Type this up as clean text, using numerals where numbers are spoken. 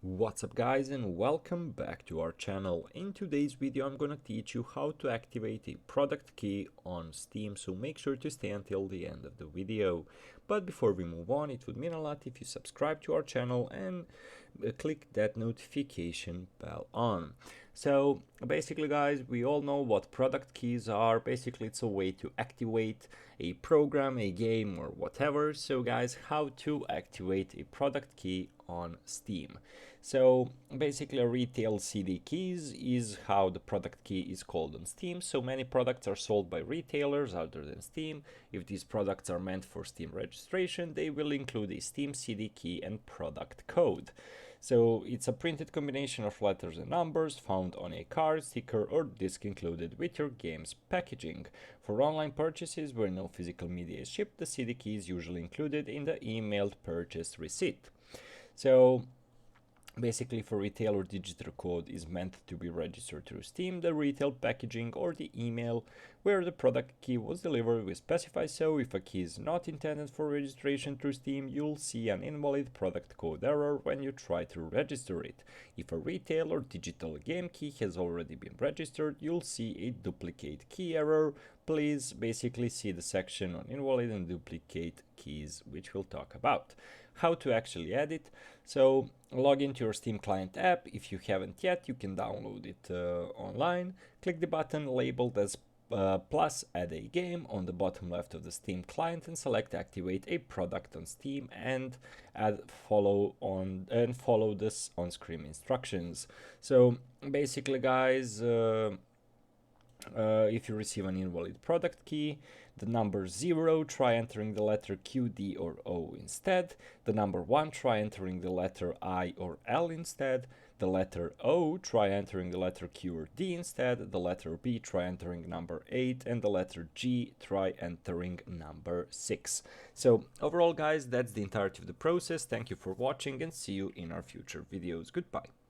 What's up guys, and welcome back to our channel. In today's video I'm gonna teach you how to activate a product key on Steam, so make sure to stay until the end of the video. But before we move on, it would mean a lot if you subscribe to our channel and click that notification bell on. So basically guys, we all know what product keys are. Basically it's a way to activate a program, a game, or whatever. So guys, how to activate a product key on Steam. So basically a retail CD keys is how the product key is called on Steam. So many products are sold by retailers other than Steam. If these products are meant for Steam registration, they will include a Steam CD key and product code. So it's a printed combination of letters and numbers found on a card, sticker, or disc included with your game's packaging. For online purchases where no physical media is shipped, the CD key is usually included in the emailed purchase receipt. So basically, for retail or digital code is meant to be registered through Steam, the retail packaging or the email where the product key was delivered will specify. So if a key is not intended for registration through Steam, you'll see an invalid product code error when you try to register it. If a retail or digital game key has already been registered, you'll see a duplicate key error. Please basically see the section on invalid and duplicate keys, which we'll talk about. How to actually add it. So log into your Steam client app. If you haven't yet, you can download it online. Click the button labeled as plus add a game on the bottom left of the Steam client and select activate a product on Steam and follow this on-screen instructions. So basically guys, if you receive an invalid product key, the number 0, try entering the letter Q, D, or O instead. The number 1, try entering the letter I or L instead. The letter O, try entering the letter Q or D instead. The letter B, try entering number 8. And the letter G, try entering number 6. So overall guys, that's the entirety of the process. Thank you for watching and see you in our future videos. Goodbye.